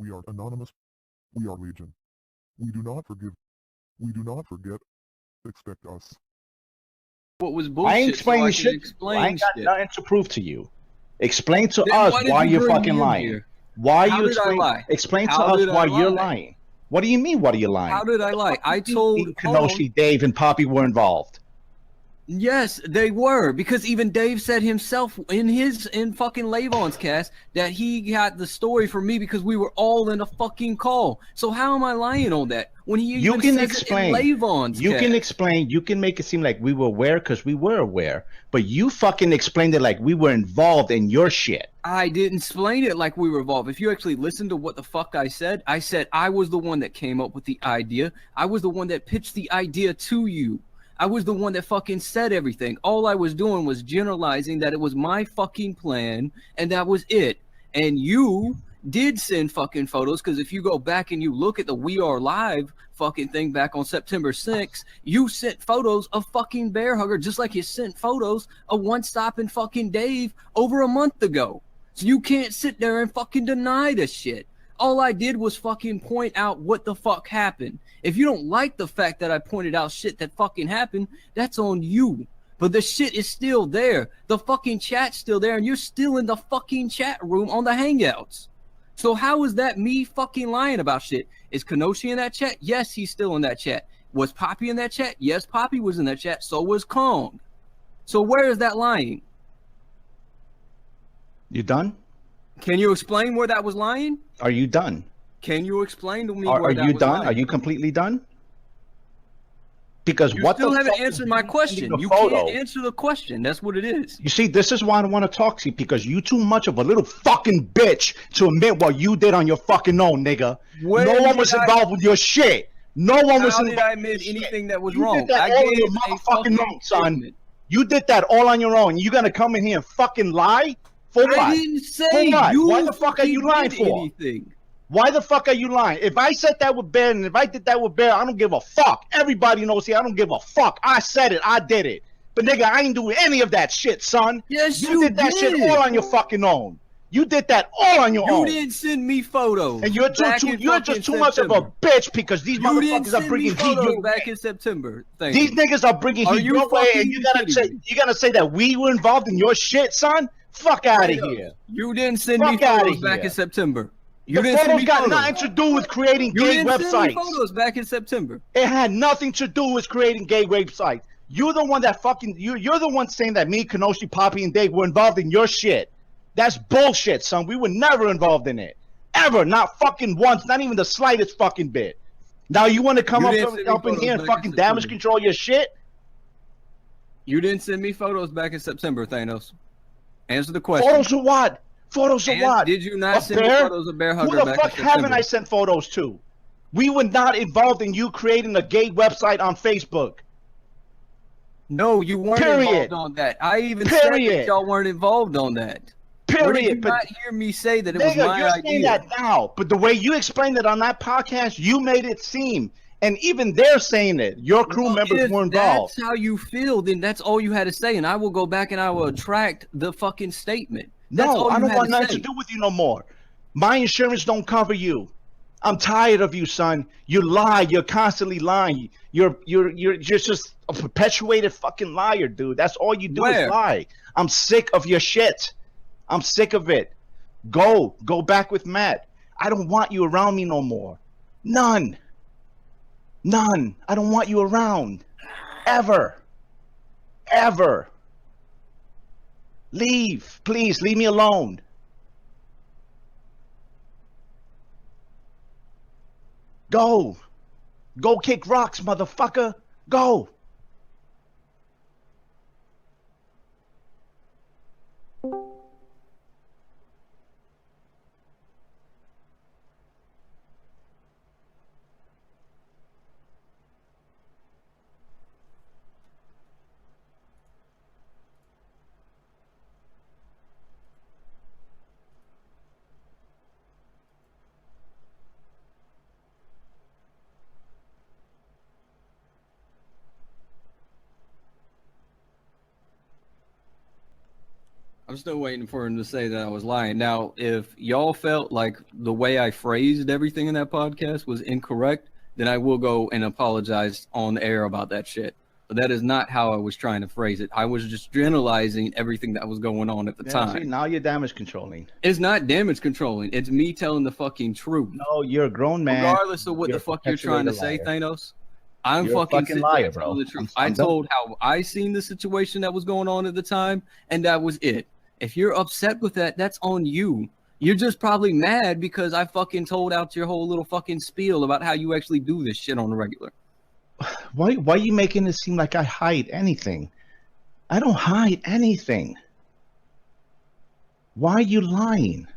We are anonymous. We are legion. We do not forgive. We do not forget. Expect us. What was I ain't bullshit so I explaining could shit. I explain ain't got shit. nothing to prove to you. Explain to Then us why did why you you're bring fucking me in lying. here? Why How you did I lie? explain to How us did I why you're lie? lying. What do you mean? What are you lying? How did I lie? I told hold on. Kenoshi, Dave, and Poppy were involved. Yes, they were, because even Dave said himself in fucking Lavon's cast that he got the story from me because we were all in a fucking call. So how am I lying on that when he You even can says explain. it in Lavon's You cast? can explain. You can make it seem like we were aware because we were aware, but you fucking explained it like we were involved in your shit. I didn't explain it like we were involved. If you actually listen to what the fuck I said I was the one that came up with the idea. I was the one that pitched the idea to you. I was the one that fucking said everything. All I was doing was generalizing that it was my fucking plan, and that was it. And you did send fucking photos, because if you go back and you look at the We Are Live fucking thing back on September 6th, you sent photos of fucking Bear Hugger, just like you sent photos of One Stop and fucking Dave over a month ago. So you can't sit there and fucking deny this shit. All I did was fucking point out what the fuck happened. If you don't like the fact that I pointed out shit that fucking happened, that's on you. But the shit is still there. The fucking chat's still there, and you're still in the fucking chat room on the Hangouts. So how is that me fucking lying about shit? Is Kenoshi in that chat? Yes, he's still in that chat. Was Poppy in that chat? Yes, Poppy was in that chat. So was Kong. So where is that lying? You done? Can you explain where that was lying? Are you done? Can you explain to me Are where that you was done? lying? Are you completely done? Because You what still the haven't fuck answered is my you question. sending a You photo? can't answer the question. That's what it is. You see, this is why I don't want to talk to you, because you too much of a little fucking bitch to admit what you did on your fucking own, nigga. When no one did was I- involved with your shit. No one was How involved did I with admit your anything shit. that was You wrong? did that I all on gave your a motherfucking fucking own, son. statement. You did that all on your own. You gonna come in here and fucking lie? For what? I didn't say For what? you Why the fuck are you fucking lying did for? anything. Why the fuck are you lying? If I said that with Bear and if I did that with Bear, I don't give a fuck. Everybody knows here, I don't give a fuck. I said it. I did it. But nigga, I ain't doing any of that shit, son. Yes, You did that shit all on your fucking own. You did that all on your You own. didn't send me photos. And you're just too much of a bitch because these You didn't motherfuckers are send me bringing heat photos your back way. in September. Thank These you. niggas are bringing Are heat you your way, and fucking kidding me? you gonna say that we were involved in your shit, son? Fuck out of here. You didn't send me Fuck outta photos back here. in September. You The didn't send photos me got photos. nothing to do with creating You gay didn't send me websites. photos back in September. It had nothing to do with creating gay websites. You're the one that fucking you're the one saying that me, Kenoshi, Poppy, and Dave were involved in your shit. That's bullshit, son. We were never involved in it. Ever. Not fucking once. Not even the slightest fucking bit. Now you want to come You up didn't send me in here and photos back in fucking damage September. control your shit? You didn't send me photos back in September, Thanos. Answer the question. Photos of what? Photos of And what? did you not A send me bear? photos of Bear Who Hugger the back fuck in September? haven't I sent photos to? We were not involved in you creating a gay website on Facebook. No, you weren't Period. involved on that. I even said that Period. y'all weren't involved on that. Period. Where did you But not hear me say that it was nigga, my you're idea? saying that now, but the way you explained it on that podcast, you made it seem, and even they're saying it. Your crew members If were involved. that's how you feel, then that's all you had to say, and I will go back and I will retract the fucking statement. That's No, all I you don't had want to nothing say. to do with you no more. My insurance don't cover you. I'm tired of you, son. You lie. You're constantly lying. You're just a perpetuated fucking liar, dude. That's all you do Where? is lie. I'm sick of your shit. I'm sick of it. Go back with Matt. I don't want you around me no more. None. I don't want you around. Ever. Leave. Please, leave me alone. Go kick rocks, motherfucker. Go. I'm still waiting for him to say that I was lying. Now, if y'all felt like the way I phrased everything in that podcast was incorrect, then I will go and apologize on the air about that shit. But that is not how I was trying to phrase it. I was just generalizing everything that was going on at the time. See, now you're damage controlling. It's not damage controlling. It's me telling the fucking truth. No, you're a grown man. Regardless of what the fuck you're trying to say, Thanos, I'm You're fucking liar, bro. the truth. I'm I told how I seen the situation that was going on at the time, and that was it. If you're upset with that, that's on you. You're just probably mad because I fucking told out your whole little fucking spiel about how you actually do this shit on the regular. Why are you making it seem like I hide anything? I don't hide anything. Why are you lying?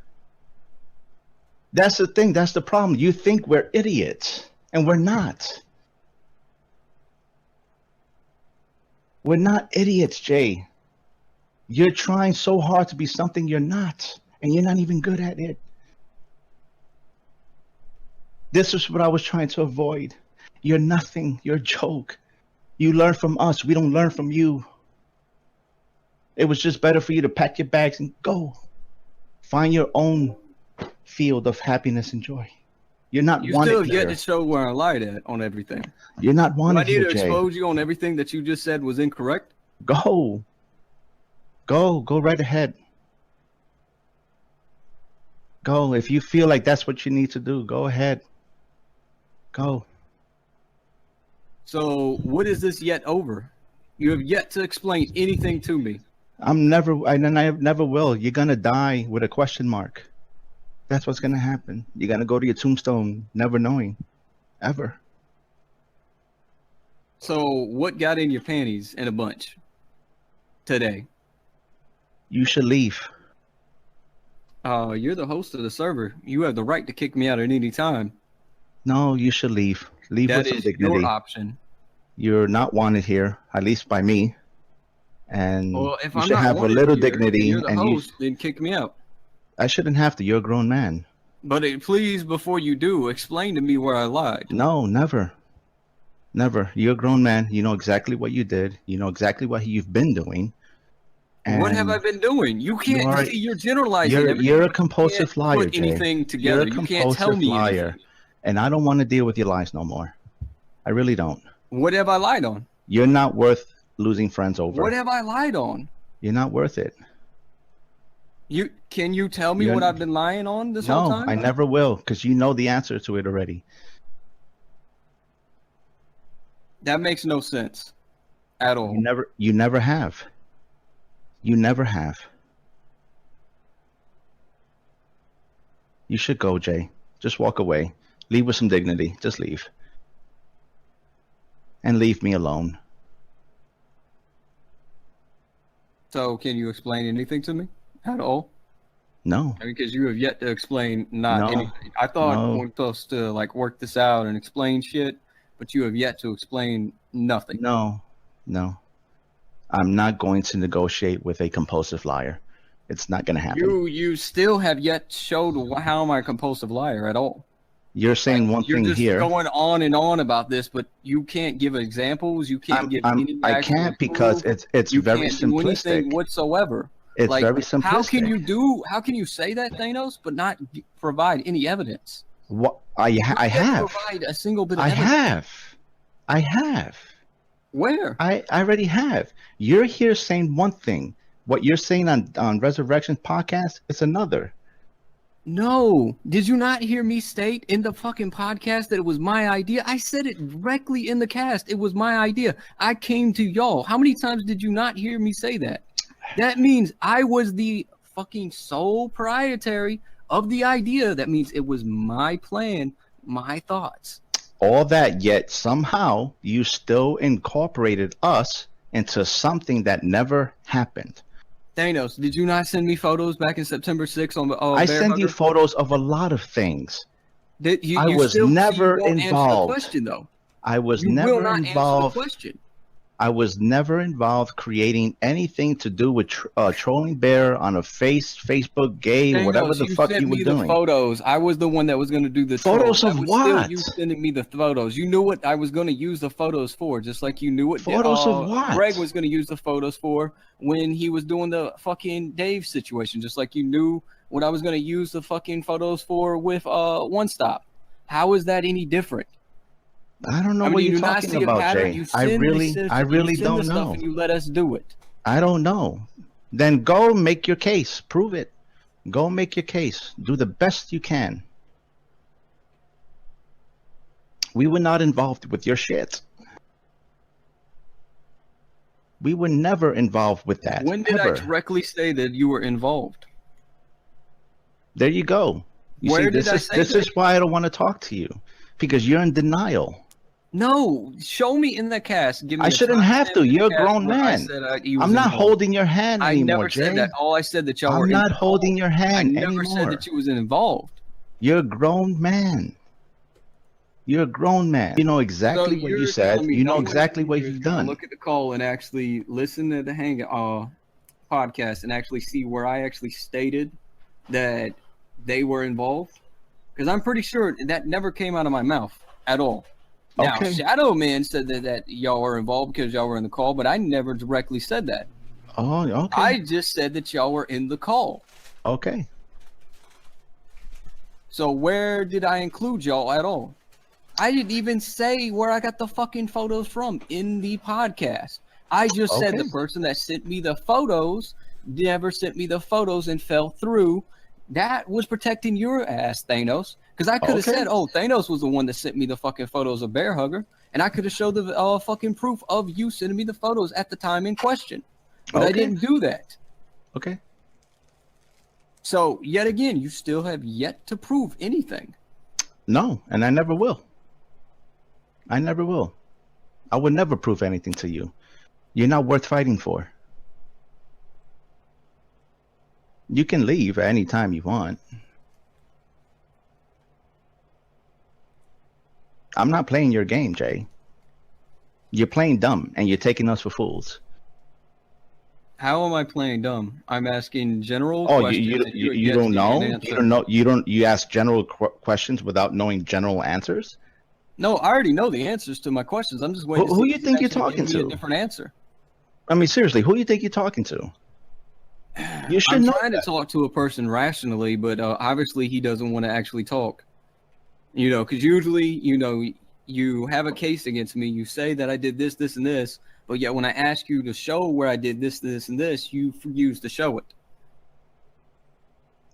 That's the thing. That's the problem. You think we're idiots, and we're not. We're not idiots, Jay. You're trying so hard to be something you're not, and you're not even good at it. This is what I was trying to avoid. You're nothing. You're a joke. You learn from us. We don't learn from you. It was just better for you to pack your bags and go. Find your own field of happiness and joy. You're not You wanted still here. get to show where I lied at on everything. You're not Do wanted I need here, to Jay. expose you on everything that you just said was incorrect? Go. Go right ahead. Go. If you feel like that's what you need to do, go ahead. Go. So what is this yet over? You have yet to explain anything to me. I never will. You're gonna die with a question mark. That's what's gonna happen. You're gonna go to your tombstone never knowing. Ever. So what got in your panties in a bunch today? You should leave. You're the host of the server. You have the right to kick me out at any time. No, you should leave. Leave That with some is dignity. your option. You're not wanted here, at least by me. And Well, if you I'm should not have a wanted little here, dignity. you're the And host, then kick me out. I shouldn't have to. You're a grown man. But please, before you do, explain to me where I lied. No, never. Never. You're a grown man. You know exactly what you did. You know exactly what you've been doing. What have And I been doing? You can't you are- see. You're generalizing. You're everything. a You compulsive can't liar, put Jay. anything together. You're a You can't tell compulsive me liar. anything. And I don't want to deal with your lies no more. I really don't. What have I lied on? You're not worth losing friends over. What have I lied on? You're not worth it. Can you tell me You're- what I've been lying on this whole No, time? I never will, because you know the answer to it already. That makes no sense at all. You never have. You never have. You should go, Jay. Just walk away. Leave with some dignity. Just leave. And leave me alone. So can you explain anything to me at all? No. Because you have yet to explain not No. anything. I thought No. we're supposed to like work this out and explain shit, but you have yet to explain nothing. No. No. I'm not going to negotiate with a compulsive liar. It's not going to happen. You still have yet showed how am I a compulsive liar at all. You're saying one You're thing just here. going on and on about this, but you can't give examples. You can't give any I actual can't because proof. it's You very can't do anything simplistic. whatsoever. It's Like, very simplistic. How can you say that, Thanos, but not provide any evidence? What I You can't have. provide a single bit of I evidence. have. Where? I already have. You're here saying one thing. What you're saying on Resurrection podcast is another. No. Did you not hear me state in the fucking podcast that it was my idea? I said it directly in the cast. It was my idea. I came to y'all. How many times did you not hear me say that? That means I was the fucking sole proprietary of the idea. That means it was my plan, my thoughts. All that, yet somehow you still incorporated us into something that never happened. Thanos, did you not send me photos back in September 6th on the I Bear send you Hugger? photos of a lot of things. You I was still, never you won't answer the involved. question, though. I was You will never not involved. answer the question. I was never involved creating anything to do with trolling bear on a Facebook game, whatever Thanos, the you fuck sent you were me the doing. photos. I was the one that was going to do the Photos troll. of That was still what? you sending me the photos. You knew what I was going to use the photos for, just like you knew what Photos of what? Greg was going to use the photos for when he was doing the fucking Dave situation, just like you knew what I was going to use the fucking photos for with One Stop. How is that any different? I don't know I mean, what you you're do not talking see a about, pattern. Jay. You I send really the don't stuff know. and you let us do it. I don't know. Then go make your case. Prove it. Go make your case. Do the best you can. We were not involved with your shit. We were never involved with that. When did ever. I directly say that you were involved? There you go. You Where see, did this I is say this that? is why I don't want to talk to you, because you're in denial. No, show me in the cast. Give me I a shouldn't have timestamp to. in the You're a cast grown where I man. said he was I'm not involved. holding your hand I anymore, never Jay. said that. All I said that y'all were I'm not involved. holding your I hand never anymore. said that you was involved. You're a grown man. You're a grown man. You know exactly what you said. You know exactly what you've done. Look at the call and actually listen to the podcast and actually see where I actually stated that they were involved. Because I'm pretty sure that never came out of my mouth at all. Now, Okay. Shadow Man said that y'all were involved because y'all were in the call, but I never directly said that. Oh, okay. I just said that y'all were in the call. Okay. So where did I include y'all at all? I didn't even say where I got the fucking photos from in the podcast. I just said Okay. the person that sent me the photos never sent me the photos and fell through. That was protecting your ass, Thanos. Because I could have Okay. said, oh, Thanos was the one that sent me the fucking photos of Bear Hugger. And I could have showed the fucking proof of you sending me the photos at the time in question. But I Okay. didn't do that. Okay. So, yet again, you still have yet to prove anything. No, and I never will. I never will. I would never prove anything to you. You're not worth fighting for. You can leave at any time you want. I'm not playing your game, Jay. You're playing dumb, and you're taking us for fools. How am I playing dumb? I'm asking general Oh, questions. you and have you yet don't to give me know? an You answer. don't know? You ask general questions without knowing general answers? No, I already know the answers to my questions. I'm just waiting. Who to see you if think you're actually talking give me to? A different answer. I mean, seriously, who do you think you're talking to? You should I'm know trying that. to talk to a person rationally, but obviously he doesn't want to actually talk. You know, because usually, you know, you have a case against me. You say that I did this, this, and this, but yet when I ask you to show where I did this, this, and this, you refuse to show it.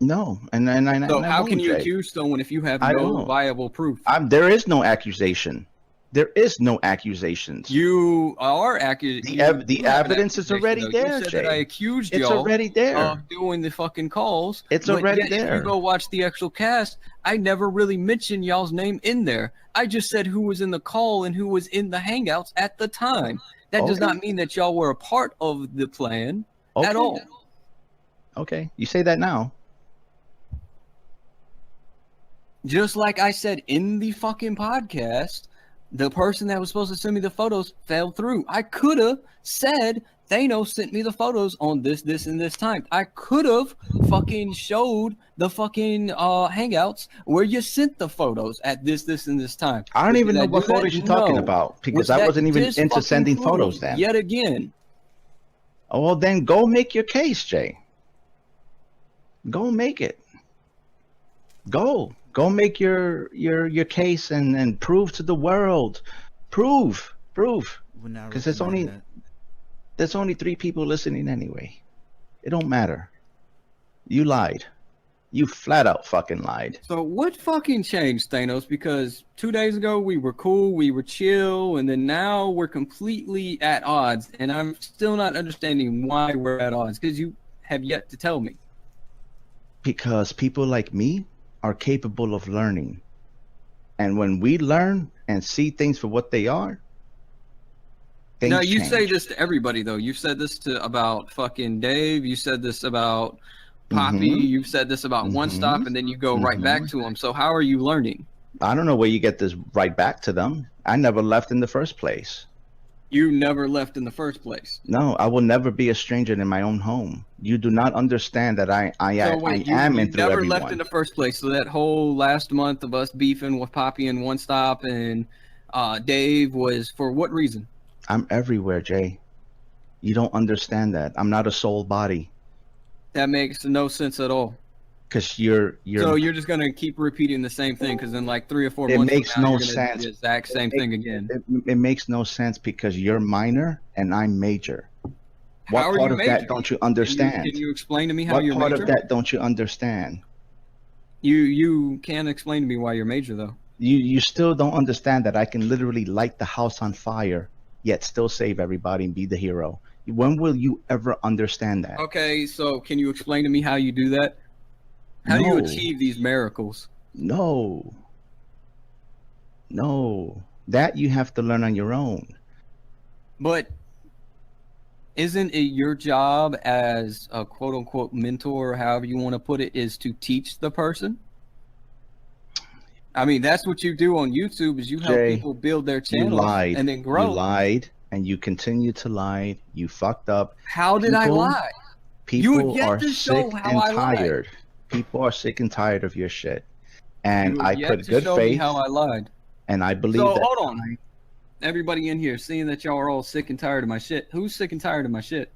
No, and So how won't, can you Jay. accuse someone if you have I no don't. viable proof? There is no accusation. There is no accusations. You are accused. The evidence is already there, You said Jay. that I accused It's y'all already there. of doing the fucking calls. It's but already yet, If there. you go watch the actual cast, I never really mentioned y'all's name in there. I just said who was in the call and who was in the hangouts at the time. That does Okay. not mean that y'all were a part of the plan Okay. at all. Okay, you say that now. Just like I said in the fucking podcast, the person that was supposed to send me the photos fell through. I could have said Thanos sent me the photos on this, and this time. I could have fucking showed the fucking hangouts where you sent the photos at this, and this time. I don't But even did know do what that? photos you're talking No. about, because Which I that wasn't even just into fucking sending proves photos then. Yet again. Oh, well, then go make your case, Jay. Go make it. Go make your case and prove to the world. Prove. Because there's only 3 people listening anyway. It don't matter. You lied. You flat out fucking lied. So what fucking changed, Thanos? Because 2 days ago we were cool, we were chill, and then now we're completely at odds, and I'm still not understanding why we're at odds, because you have yet to tell me. Because people like me are capable of learning. And when we learn and see things for what they are, things No, you change. say this to everybody, though. You've said this about fucking Dave. You said this about Poppy. Mhm. You've said this about One Mhm. Stop, and then you go right back to him. So how are you learning? I don't know where you get this right back to them. I never left in the first place. You never left in the first place. No, I will never be a stranger in my own home. You do not understand that I So wait, am you in through never everyone. left in the first place. So that whole last month of us beefing with Poppy and One Stop and Dave was for what reason? I'm everywhere, Jay. You don't understand that. I'm not a soul body. That makes no sense at all. Because you're So you're just gonna keep repeating the same thing because in like 3 or 4 it months makes from now, no you're gonna do sense. the exact same thing again. It makes no sense because you're minor and I'm major. How What are part you of major? that don't you understand? Can you explain to me how What you're part major? of that don't you understand? You can explain to me why you're major though. You still don't understand that I can literally light the house on fire, yet still save everybody and be the hero. When will you ever understand that? Okay, so can you explain to me how you do that? How do you No. achieve these miracles? No. No. That you have to learn on your own. But isn't it your job as a quote unquote mentor, or however you want to put it, is to teach the person? I mean, that's what you do on YouTube is you help Jay, people build their You channels lied. and then grow. You lied and you continue to lie. You fucked up. How did I People- lie? People have yet are to show sick how and I lied. tired. People are sick and tired of your shit. And You I have yet put to good show me faith how I lied. and I believe So that hold on. Everybody in here, seeing that y'all are all sick and tired of my shit. Who's sick and tired of my shit?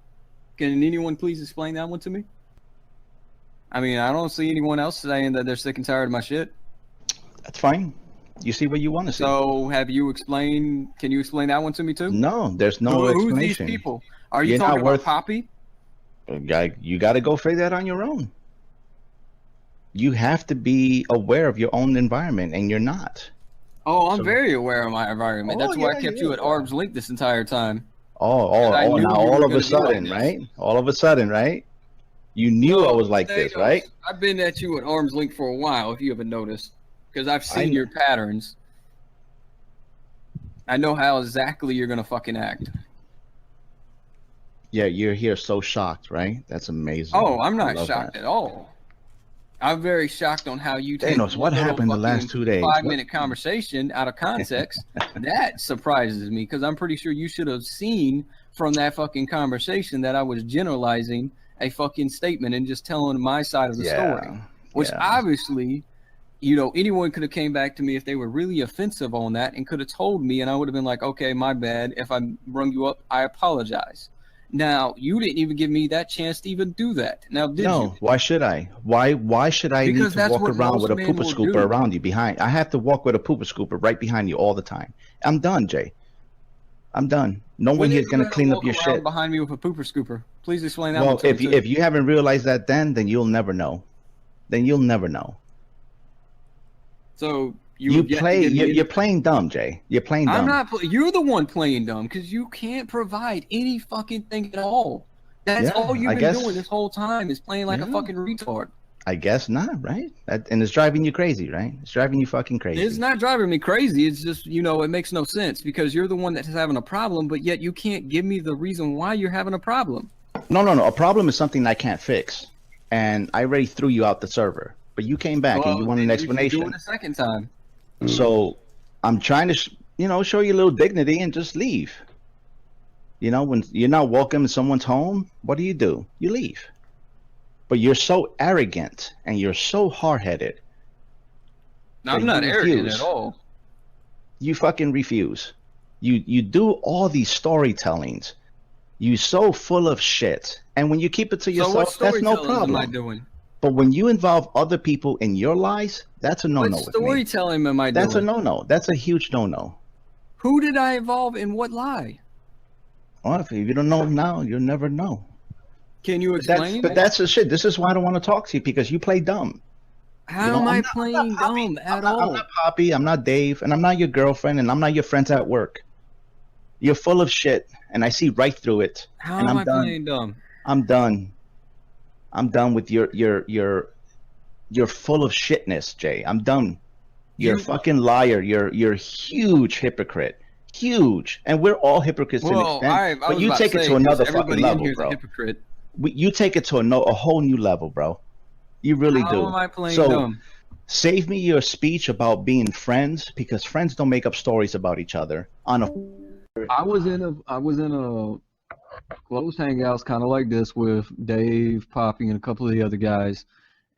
Can anyone please explain that one to me? I mean, I don't see anyone else saying that they're sick and tired of my shit. that's fine. You see what you want to see. So have you explained? Can you explain that one to me too? No, there's no Who's these explanation. people? Are you You're not talking about worth- Poppy? You got to go figure that on your own. You have to be aware of your own environment, and you're not. Oh, I'm So- very aware of my environment. Oh, That's why I yeah, kept yeah, you at yeah. arm's length this entire time. Now I knew you were all of gonna a be sudden, like this. right? All of a sudden, right? You knew I was like this, Potatoes. right? I've been at you at arm's length for a while, if you haven't noticed, because I've seen know. your patterns. I know how exactly you're gonna fucking act. Yeah, you're here so shocked, right? That's amazing. Oh, I'm I not love shocked that. at all. I'm very shocked on how you take Thanos, what a little happened the last fucking 2 days? 5-minute conversation out of context. That surprises me because I'm pretty sure you should have seen from that fucking conversation that I was generalizing a fucking statement and just telling my side of the story. Which yeah. obviously, you know, anyone could have came back to me if they were really offensive on that and could have told me, and I would have been like, okay, my bad. If I rung you up, I apologize. Now, you didn't even give me that chance to even do that. Now, did No, you? why should I? Why should I Because need to that's walk what around most with a men pooper will scooper do. around you behind? I have to walk with a pooper scooper right behind you all the time. I'm done, Jay. I'm done. No one When here are is you gonna gonna clean up walk your around shit. behind me with a pooper scooper? Please explain that Well, one to if me, you, too. if you haven't realized that then you'll never know. Then you'll never know. So You have yet to play. give me You're any- playing dumb, Jay. You're playing dumb. I'm not. You're the one playing dumb because you can't provide any fucking thing at all. That's Yeah, all you've I been guess- doing this whole time is playing like a Yeah. fucking retard. I guess not, right? And it's driving you crazy, right? It's driving you fucking crazy. It's not driving me crazy. It's just, you know, it makes no sense because you're the one that's having a problem, but yet you can't give me the reason why you're having a problem. No. A problem is something I can't fix, and I already threw you out the server. But you came back and you want an then you should explanation. do it a second time. So I'm trying to, show you a little dignity and just leave. You know, when you're not welcome in someone's home, what do? You leave. But you're so arrogant and you're so hard-headed. I'm you not arrogant refuse. at all. You fucking refuse. You do all these storytellings. You so full of shit. And when you keep it to So what yourself, that's no storytelling am I problem. doing? But when you involve other people in your lies, that's a no-no What with me. storytelling am I That's a doing? no-no. That's a huge no-no. Who did I involve in what lie? Well, if you don't know now, you'll never know. Can you explain? But that's the shit. This is why I don't want to talk to you, because you play dumb. How You know, am I I'm not playing Poppy. dumb at I'm all? not Poppy. I'm not Dave, and I'm not your girlfriend, and I'm not your friends at work. You're full of shit, and I see right through it. How and am I'm I done. playing dumb? I'm done. I'm done with your you're full of shitness, Jay. I'm done. You're a You- fucking liar. You're a huge hypocrite. Huge. And we're all hypocrites to an Well, extent. I but was you about take to it say, to 'cause another fucking everybody in level, here is a bro. hypocrite. You take it to a whole new level, bro. You really How do. am I playing So, dumb? save me your speech about being friends, because friends don't make up stories about each other on a I was in a close hangouts kind of like this with Dave, Poppy, and a couple of the other guys.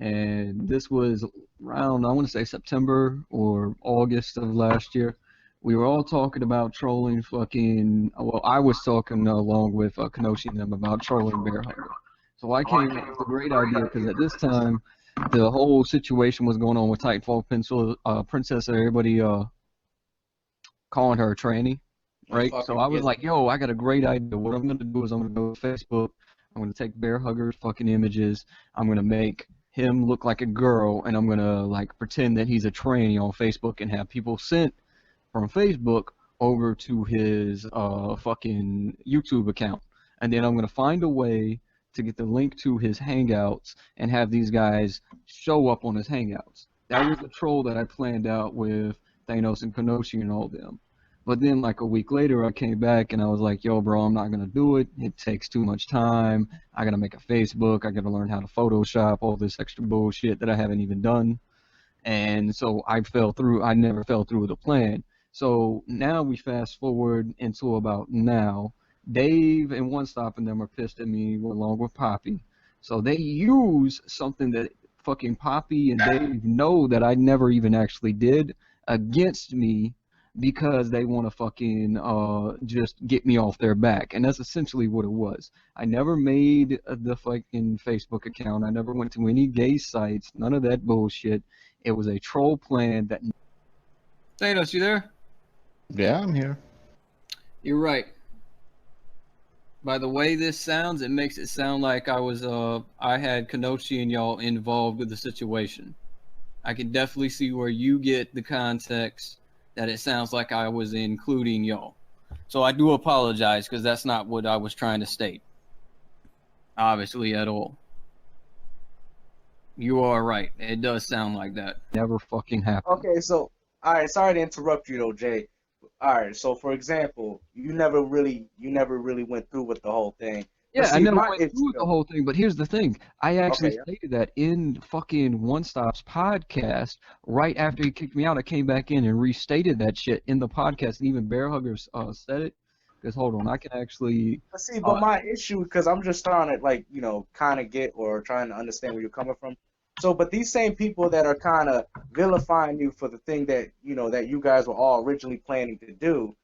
And this was around, I want to say September or August of last year. We were all talking about trolling fucking, well, I was talking along with Kenoshi and them about trolling Bear Hugger. So I came up with a great idea because at this time, the whole situation was going on with Titanfall Princess, everybody calling her a tranny, right? So I was like, yo, I got a great idea. What I'm going to do is I'm going to go to Facebook. I'm going to take Bear Hugger's fucking images. I'm going to make him look like a girl, and I'm going to, like, pretend that he's a tranny on Facebook and have people sent from Facebook over to his fucking YouTube account. And then I'm going to find a way to get the link to his Hangouts and have these guys show up on his Hangouts. That was the troll that I planned out with Thanos and Kenoshi and all them. But then, like, a week later, I came back and I was like, yo, bro, I'm not going to do it. It takes too much time. I got to make a Facebook. I got to learn how to Photoshop, all this extra bullshit that I haven't even done. And so I never fell through with the plan. So now we fast forward into about now. Dave and One Stop and them are pissed at me along with Poppy. So they use something that fucking Poppy and Dave know that I never even actually did against me because they want to fucking just get me off their back. And that's essentially what it was. I never made the fucking Facebook account. I never went to any gay sites. None of that bullshit. It was a troll plan that... Thanos, you there? Yeah, I'm here. You're right. By the way this sounds, it makes it sound like I had Kenoshi and y'all involved with the situation. I can definitely see where you get the context that it sounds like I was including y'all. So I do apologize because that's not what I was trying to state. Obviously at all. You are right. It does sound like that. Never fucking happened. Okay, so, all right, sorry to interrupt you though, Jay. All right, so for example, you never really went through with the whole thing. Yeah, see, I never went through with the whole thing, but here's the thing. I actually Okay, yeah. stated that in fucking One Stop's podcast right after he kicked me out. I came back in and restated that shit in the podcast, and even Bear Huggers said it. Because, hold on, I can actually... But see, but my issue, because I'm just trying to, like, you know, kind of get or trying to understand where you're coming from. So, but these same people that are kind of vilifying you for the thing that, you know, that you guys were all originally planning to do.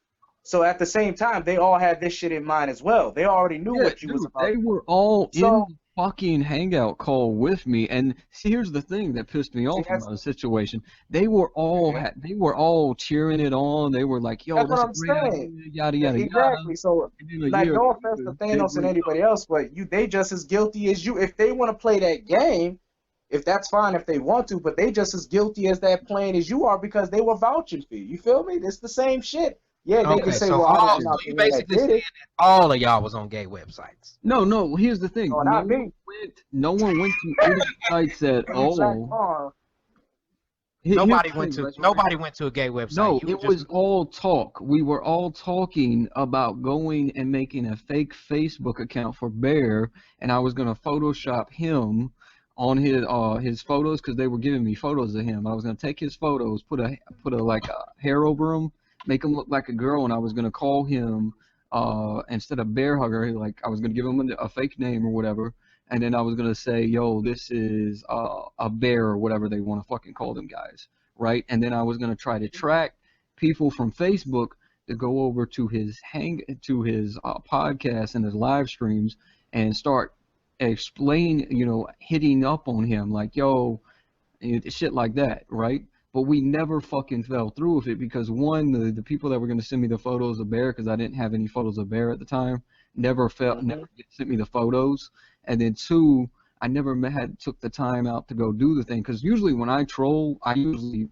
So at the same time, they all had this shit in mind as well. They already knew what you was about. They were all in the fucking hangout call with me, and see, here's the thing that pissed me off about the situation. They were all cheering it on. They were like, "Yo, that's what a I'm great idea, saying." yada yada Exactly. yada. So, like, no offense to Thanos and anybody else, but they just as guilty as you. If they want to play that game, if that's fine, if they want to, but they just as guilty as that playing as you are because they were vouching for you. You feel me? It's the same shit. Yeah, they can say, so well, I'm not you the one that basically did saying it. that all of y'all was on gay websites. No. Here's the thing. No, not me. No one went to any sites at all. Nobody went to a gay website. No, it was all talk. We were all talking about going and making a fake Facebook account for Bear, and I was gonna Photoshop him on his photos because they were giving me photos of him. I was gonna take his photos, put a like a hair over him, make him look like a girl, and I was gonna call him instead of Bear Hugger, like I was gonna give him a fake name or whatever, and then I was gonna say, yo, this is a bear or whatever they want to fucking call them guys, right? And then I was gonna try to track people from Facebook to go over to his podcast and his live streams and start hitting up on him like, yo, shit like that, right? But we never fucking fell through with it because one, the people that were going to send me the photos of Bear, because I didn't have any photos of Bear at the time, never sent me the photos. And then two, I never took the time out to go do the thing, because usually when I troll, I usually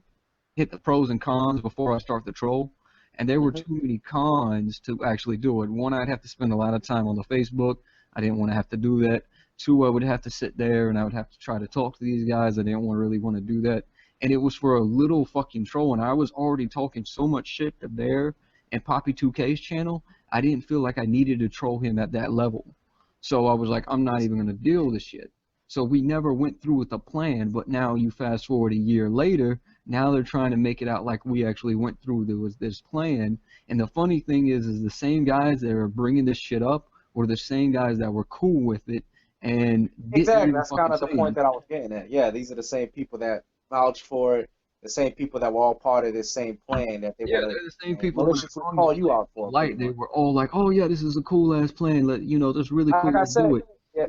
hit the pros and cons before I start the troll. And there were too many cons to actually do it. One, I'd have to spend a lot of time on the Facebook. I didn't want to have to do that. Two, I would have to sit there and I would have to try to talk to these guys. I didn't really want to do that. And it was for a little fucking troll. And I was already talking so much shit to Bear and Poppy 2K's channel. I didn't feel like I needed to troll him at that level. So I was like, I'm not even going to deal with this shit. So we never went through with the plan. But now you fast forward a year later, Now they're trying to make it out like we actually went through this plan. And the funny thing is the same guys that are bringing this shit up were the same guys that were cool with it and didn't Exactly. even That's kind fucking of the say point anything. that I was getting at. Yeah, these are the same people that vouched for it, the same people that were all part of this same plan that they Yeah, want to, they're the same people when I maliciously brought call this you plan out to for, pretty light. They much. were all like, "Oh yeah, this is a cool ass plan. That's really cool. Like I Let's said, do it." yeah,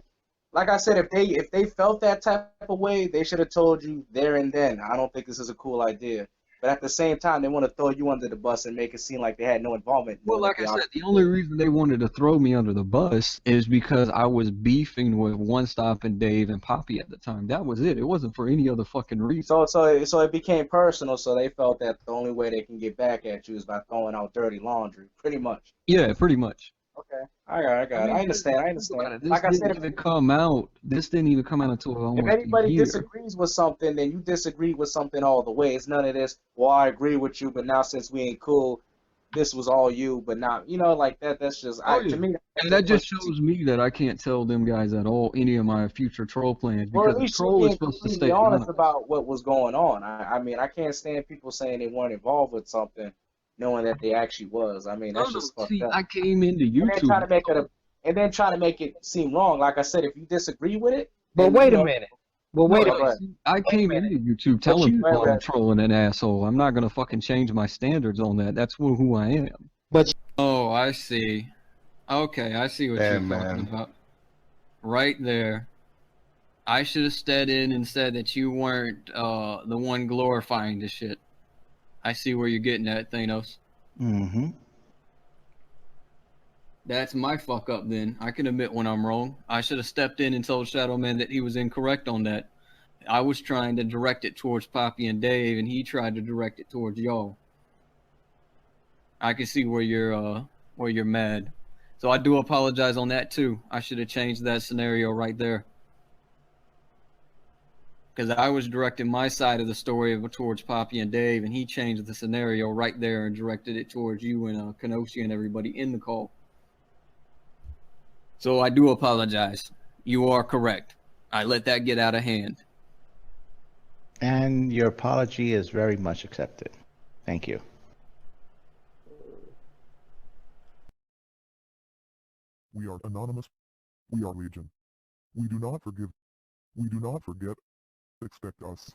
like I said, if they felt that type of way, they should have told you there and then. I don't think this is a cool idea. But at the same time, they want to throw you under the bus and make it seem like they had no involvement, Well, knowing that like they I said, obviously the only did. reason they wanted to throw me under the bus is because I was beefing with One Stop and Dave and Poppy at the time. That was it. It wasn't for any other fucking reason. So it became personal. So they felt that the only way they can get back at you is by throwing out dirty laundry, pretty much. Yeah, pretty much. Okay, I I got it. mean, I 'cause understand. I think about understand. it. This Like I said, didn't even come out. This didn't even come out until if almost a anybody year. disagrees with something, then you disagree with something all the way. It's none of this. Well, I agree with you, but now since we ain't cool, this was all you. But now, like that. That's just Oh to yeah. me. That's And that just just pushing too. shows me that I can't tell them guys at all any of my future troll plans Well, at because a least you're troll is being supposed to completely stay honest anonymous. about what was going on. I mean, I can't stand people saying they weren't involved with something, knowing that they actually was. I mean, No, that's no. just fucked See, up. I came into And then try YouTube. to make it and then try to make it seem wrong. Like I said, if you disagree with it, But then wait a minute. Well, No, wait a no. go minute. ahead. See, I Wait a came minute. into YouTube But telling you, Go ahead, people I'm Red. trolling an asshole. I'm not gonna fucking change my standards on that. That's who I am. but Oh, I see. Okay, I see what Yeah, you're talking man. about. Right there. I should have stepped in and said that you weren't the one glorifying this shit. I see where you're getting at, Thanos. Mm-hmm. That's my fuck up then. I can admit when I'm wrong. I should have stepped in and told Shadow Man that he was incorrect on that. I was trying to direct it towards Poppy and Dave, and he tried to direct it towards y'all. I can see where you're mad. So I do apologize on that too. I should have changed that scenario right there. Because I was directing my side of the story towards Poppy and Dave, and he changed the scenario right there and directed it towards you and Kenoshi and everybody in the call. So I do apologize. You are correct. I let that get out of hand. And your apology is very much accepted. Thank you. We are anonymous. We are legion. We do not forgive. We do not forget. Expect us.